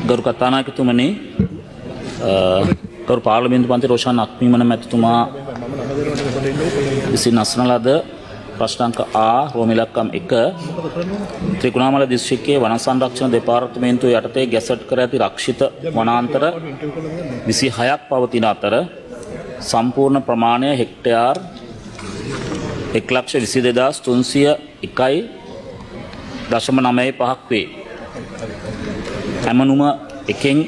ගරු කතානායකතුමනි ගරු පාර්ලිමේන්තු මන්ත්‍රී රෝෂාන් අක්මීමන මැතිතුමා විසින් අසන ලද ප්‍රශ්නාංක ආ රෝම ඉලක්කම් 1 ත්‍රිකුණාමල දිස්ත්‍රික්කයේ වන සංරක්ෂණ දෙපාර්තමේන්තුව යටතේ ගැසට් කර ඇති රක්ෂිත වනාන්තර 26ක් පවතින අතර සම්පූර්ණ ප්‍රමාණය හෙක්ටයාර් 1,22,301.95 වේ. ඇමනුම එකෙන්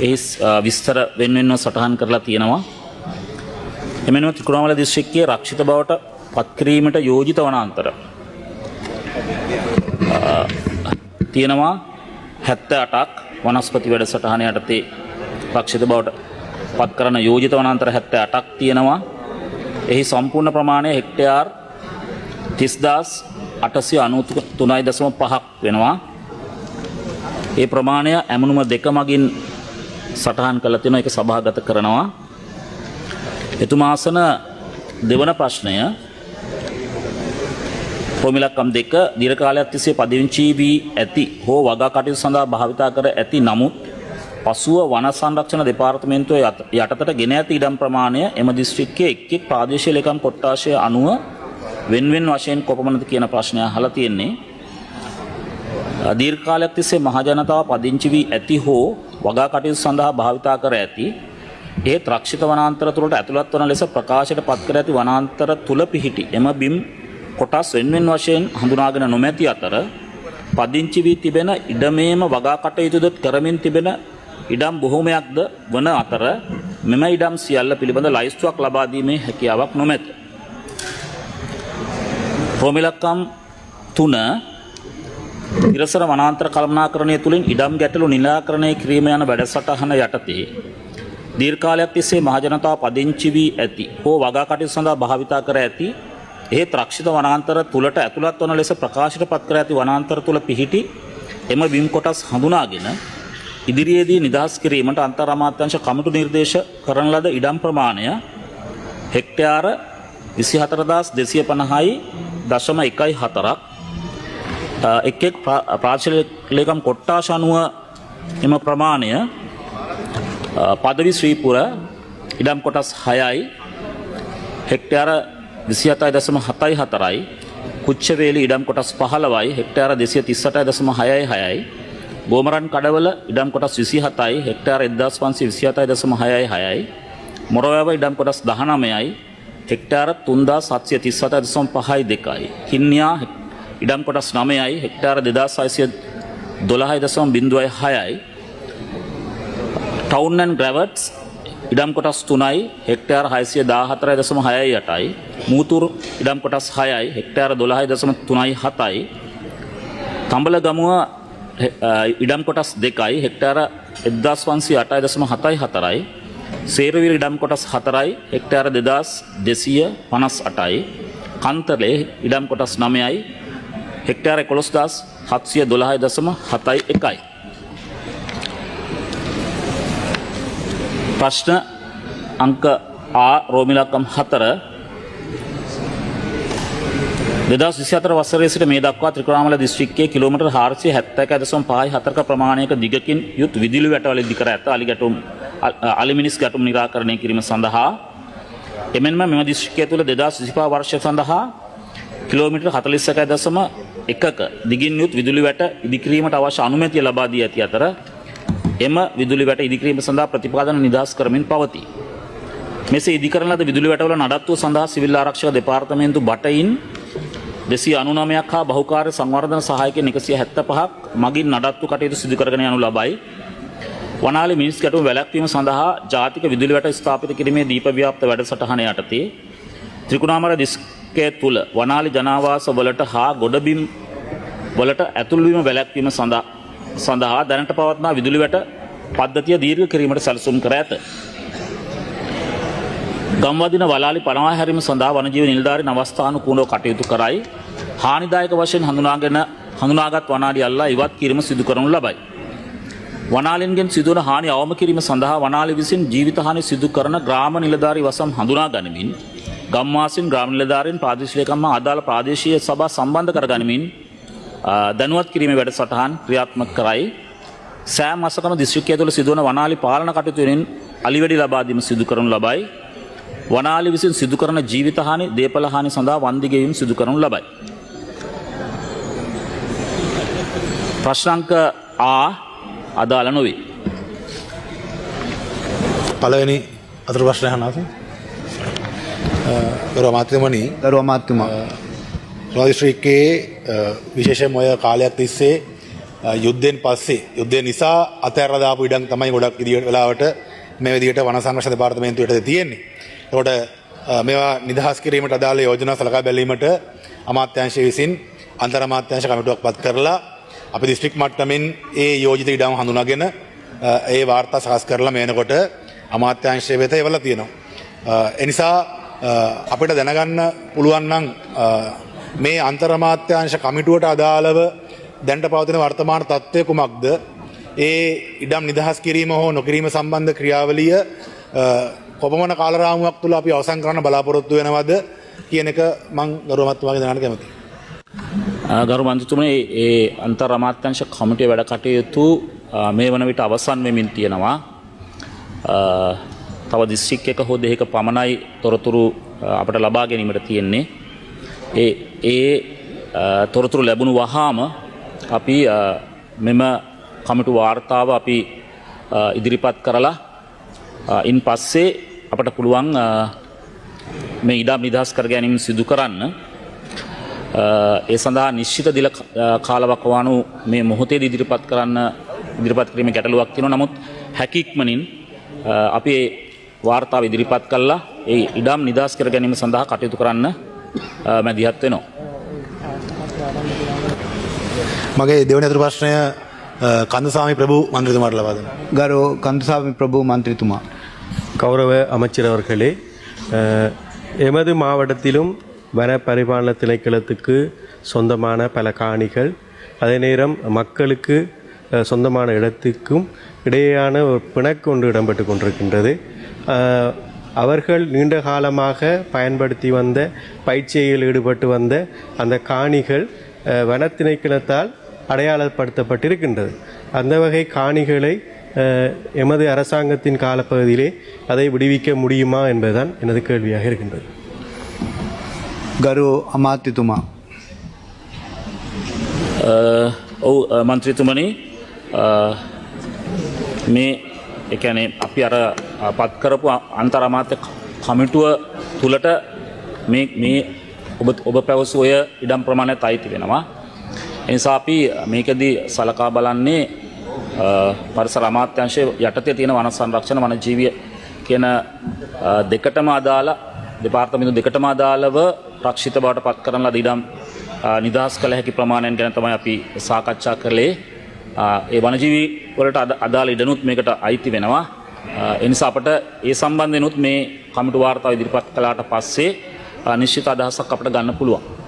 එහි විස්තර වෙන්වෙන්ව සටහන් කරලා තියෙනවා. එමෙන්ම ත්‍රිකුණාමල දිස්ත්‍රික්කයේ රක්ෂිත බවට පත්කිරීමට යෝජිත වනාන්තර තියෙනවා 78ක් වනස්පති වැඩසටහන යටතේ රක්ෂිත බවට පත් කරන යෝජිත වනාන්තර 78ක් තියෙනවා. එහි සම්පූර්ණ ප්‍රමාණය හෙක්ටයාර් 30,893.5ක් වෙනවා. ඒ ප්‍රමාණය ඇමනුම 2 මගින් සටහන් කළ තියෙනවා. ඒක සභාගත කරනවා. එතුමාසන දෙවන ප්‍රශ්නය රෝමිලක්කම් 2 දීර්ඝ කාලයක් තිස්සේ පදිංචි වී ඇති හෝ වගා කටයුතු සඳහා භාවිතා කර ඇති නමුත් පසුව වන සංරක්ෂණ දෙපාර්තමේන්තුව යටතට ගෙන ඇති ඉඩම් ප්‍රමාණය එම දිස්ත්‍රික්කයේ එක් ප්‍රාදේශීය ලේකම් කොට්ටාශය අනුව වෙන්වෙන් වශයෙන් කොපමණද කියන ප්‍රශ්නය අහලා තියෙන්නේ. දීර්ඝ කාලයක් තිස්සේ මහ ජනතාව පදිංචි වී ඇති හෝ වගා කටයුතු සඳහා භාවිතා කර ඇති ඒත් රක්ෂිත වනාන්තර තුළට ඇතුළත් වන ලෙස ප්‍රකාශයට පත් කර ඇති වනාන්තර තුල පිහිටි එම බිම් කොටස් වෙන්වෙන් වශයෙන් හඳුනාගෙන නොමැති අතර පදිංචි වී තිබෙන ඉඩමේම වගා කටයුතුද කරමින් තිබෙන ඉඩම් බොහෝමයක්ද වන අතර මෙම ඉඩම් සියල්ල පිළිබඳ ලයිස්තුවක් ලබා දීමේ හැකියාවක් නොමැත. රෝමිලක්කම් 3 ඉරසර වනාන්තර කළමනාකරණය තුළින් ඉඩම් ගැටලු නිරාකරණය කිරීම යන වැඩසටහන යටතේ දීර්ඝ කාලයක් තිස්සේ මහ ජනතාව පදිංචි වී ඇති හෝ වගා කටයුතු සඳහා භාවිතා කර ඇති ඒත් රක්ෂිත වනාන්තර තුලට ඇතුළත් වන ලෙස ප්‍රකාශයට පත් කර ඇති වනාන්තර තුල පිහිටි එම බිම් කොටස් හඳුනාගෙන ඉදිරියේදී නිදහස් කිරීමට අන්තර් අමාත්‍යාංශ කමිටු නිර්දේශ කරන ලද ඉඩම් ප්‍රමාණය හෙක්ටයාර 24,250.14ක් එක් ප්‍රාදේශීය ලේකම් කොට්ටාශ අනුව එම ප්‍රමාණය පදවි ශ්‍රීපුර ඉඩම් කොටස් 6යි හෙක්ටයාර 27.74යි කුච්චවේලි ඉඩම් කොටස් 15යි හෙක්ටයාර 238.66යි බෝමරන් කඩවල ඉඩම් කොටස් 27යි හෙක්ටයාර 1527.66යි මොරවැව ඉඩම් කොටස් 19යි හෙක්ටයාර 3737.52යි හින්නියා ඉඩම් කොටස් 9යි හෙක්ටයාර 2612.06යි ටවුන් ඇන්ඩ් ග්‍රැවට්ස් ඉඩම් කොටස් 3යි හෙක්ටයාර 614.68යි මූතුරු ඉඩම් කොටස් 6යි හෙක්ටයාර 12.37යි තඹලගමුව ඉඩම් කොටස් 2යි හෙක්ටයාර 1508.74යි සේරවිල ඉඩම් කොටස් 4යි හෙක්ටයාර 2258යි කන්තරලේ ඉඩම් කොටස් 9යි හෙක්ටයාර 11712.71යි. ප්‍රශ්න අංක ආ රෝමිලක්කම් 4 2024 වසරේ සිට මේ දක්වා ත්‍රිකුණාමල දිස්ත්‍රික්කයේ කිලෝමීටර් 471.54ක ප්‍රමාණයක දිගකින් යුත් විදුලි වැටවල ඉදි කර ඇත අලිමිනිස් ගැටුම් නිරාකරණය කිරීම සඳහා එමෙන්ම මෙම දිස්ත්‍රික්කය තුළ 2025 වර්ෂය සඳහා කිලෝමීටර් 41.1ක දිගින් යුත් විදුලි වැට ඉදිකිරීමට අවශ්‍ය අනුමැතිය ලබා දී ඇති අතර එම විදුලි වැට ඉදිකිරීම සඳහා ප්‍රතිපාදන නිදහස් කරමින් පවතී. මෙසේ ඉදිකරන ලද විදුලි වැටවල නඩත්තුව සඳහා සිවිල් ආරක්ෂක දෙපාර්තමේන්තු බටයින් 299ක් හා බහුකාර්ය සංවර්ධන සහායකයන් 175ක් මගින් නඩත්තු කටයුතු සිදු කරගෙන යනු ලබයි. වනාලි මිනිස් ගැටුම් වැළැක්වීම සඳහා ජාතික විදුලි වැට ස්ථාපිත කිරීමේ දීප ව්‍යාප්ත වැඩසටහන යටතේ ත්‍රිකුණාමල දිස්ත්‍රික්කය තුල වනාලි ජනාවාස වලට හා ගොඩබිම් වලට ඇතුල්වීම වැළැක්වීම සඳහා දැනට පවත්නා විදුලි වැට පද්ධතිය දීර්ඝ කිරීමට සැලසුම් කර ඇත. ගම්වදින වලාලි පනවා හැරීම සඳහා වනජීව නිලධාරීන් අවස්ථානුකූලව කටයුතු කරයි. හානිදායක වශයෙන් හඳුනාගත් වනාලි අල්ලා ඉවත් කිරීම සිදු කරනු ලබයි. වනාලින්ගෙන් සිදුවන හානි අවම කිරීම සඳහා වනාලි විසින් ජීවිත හානි සිදු කරන ග්‍රාම නිලධාරී වසම් හඳුනා ගනිමින් ගම්වාසීන් ග්‍රාම නිලධාරීන් ප්‍රාදේශීය ලේකම් ආදාළ ප්‍රාදේශීය සභා සම්බන්ධ කර ගනිමින් දැනුවත් කිරීමේ වැඩසටහන් ක්‍රියාත්මක කරයි. සෑම මාසකම දිස්ත්‍රික්කය තුළ සිදුවන වනාලි පාලන කටයුතු වෙනින් අලිවැඩි ලබා දීම සිදු කරනු ලබයි. වනාලි විසින් සිදු කරන ජීවිත හානි, දේපල හානි සඳහා වන්දි ගෙවීම සිදු කරනු ලබයි. ප්‍රශ්නාංක ආ අදාළ නොවේ. පළවෙනි අතුරු ප්‍රශ්නය අහනවා. ගරු අමාත්‍යතුමනි, දිස්ත්‍රික්කයේ විශේෂයෙන්ම ඔය කාලයක් තිස්සේ යුද්ධයෙන් පස්සේ යුද්ධය නිසා අතහැරලා දාපු ඉඩම් තමයි ගොඩක් ඉදිරියට වෙලාවට මේ විදිහට වන සංරක්ෂණ දෙපාර්තමේන්තුවට තියෙන්නේ. ඒකට මේවා නිදහස් කිරීමට අදාළ යෝජනා සලකා බැලීමට අමාත්‍යාංශය විසින් අන්තර් අමාත්‍යාංශ කමිටුවක් පත් කරලා අපි දිස්ත්‍රික් මට්ටමින් ඒ යෝජිත ඉඩම් හඳුනාගෙන ඒ වාර්තා සකස් කරලා මේනකොට අමාත්‍යාංශය වෙත එවලා තියෙනවා. ඒ නිසා අපිට දැනගන්න පුළුවන් නම් මේ අන්තර් අමාත්‍යාංශ කමිටුවට අදාළව දැනට පවතින වර්තමාන තත්ත්වය කුමක්ද? ඒ ඉඩම් නිදහස් කිරීම හෝ නොකිරීම සම්බන්ධ ක්‍රියාවලිය කොපමණ කාල රාමුවක් තුළ අපි අවසන් කරන්න බලාපොරොත්තු වෙනවද කියන එක මම ගරු අමාත්‍යතුමාගෙන් දැනගන්න කැමතියි. ගරු මන්ත්‍රීතුමනි, ඒ අන්තර් අමාත්‍යාංශ කමිටුවේ වැඩ කටයුතු මේ වන විට අවසන් වෙමින් තියෙනවා. තව දිස්ත්‍රික්කයක හෝ දෙකක පමණයි තොරතුරු අපට ලබා ගැනීමට තියෙන්නේ. ඒ තොරතුරු ලැබුණු වහාම අපි මෙම කමිටු වාර්තාව අපි ඉදිරිපත් කරලා ඉන් පස්සේ අපට පුළුවන් මේ ඉඩම් නිදහස් කර ගැනීම සිදු කරන්න. ඒ සඳහා නිශ්චිත දිල කාලවකවානු මේ මොහොතේදී ඉදිරිපත් කිරීමේ ගැටලුවක් තියෙනවා. නමුත් හැකියක්මනින් අපි ඒ වාර්තාව ඉදිරිපත් කළා ඒ ඉඩම් නිදහස් කර ගැනීම සඳහා කටයුතු කරන්න මැදිහත් වෙනවා. මගේ දෙවන අතුරු ප්‍රශ්නය கந்தசாமி பிரபு மந்திரிතුමාට ලබා දෙනවා. ගරු கந்தசாமி பிரபு மந்திரிතුமா. கௌரவ அமைச்சர் அவர்களே, எமது மாவட்டத்திலும் வன பரிபாலன திணைக்களத்துக்கு சொந்தமான பல காணிகள், அதே நேரம் மக்களுக்கு சொந்தமான இடத்துக்கும் இடையேயான ஒரு பிணக்கு ஒன்று இடம்பெற்று கொண்டிருக்கின்றது. அவர்கள் நீண்ட காலமாக பயன்படுத்தி வந்த பயிற்சியில் ஈடுபட்டு வந்த அந்த காணிகள் வன திணைக்களத்தால் அடையாளப்படுத்தப்பட்டிருக்கின்றது. அந்த வகை காணிகளை எமது அரசாங்கத்தின் காலப்பகுதியிலே அதை விடுவிக்க முடியுமா என்பதுதான் எனது கேள்வியாக இருக்கின்றது. ගරු අමාත්‍යතුමා. ඔව් මන්ත්‍රීතුමනි, මේ ඒ කියන්නේ අපි අර පත් කරපු අන්තර් අමාත්‍ය කමිටුව තුලට මේ ඔබ පැවසු ඔය ඉඩම් ප්‍රමාණයත් අයිති වෙනවා. ඒ නිසා අපි මේකදී සලකා බලන්නේ පරිසර අමාත්‍යාංශයේ යටතේ තියෙන වන සංරක්ෂණ වනජීවි කියන දෙකටම අදාළ දෙපාර්තමේන්තු දෙකටම අදාළව රක්ෂිත බවට පත් කරන ලද ඉඩම් නිදහස් කළ හැකි ප්‍රමාණයන් ගැන තමයි අපි සාකච්ඡා කළේ. ඒ වනජීවි වලට අදාළ ඉඩනුත් මේකට අයිති වෙනවා. ඒ නිසා අපට ඒ සම්බන්ධෙනුත් මේ කමිටු වාර්තාව ඉදිරිපත් කළාට පස්සේ නිශ්චිත අදහසක් අපට ගන්න පුළුවන්.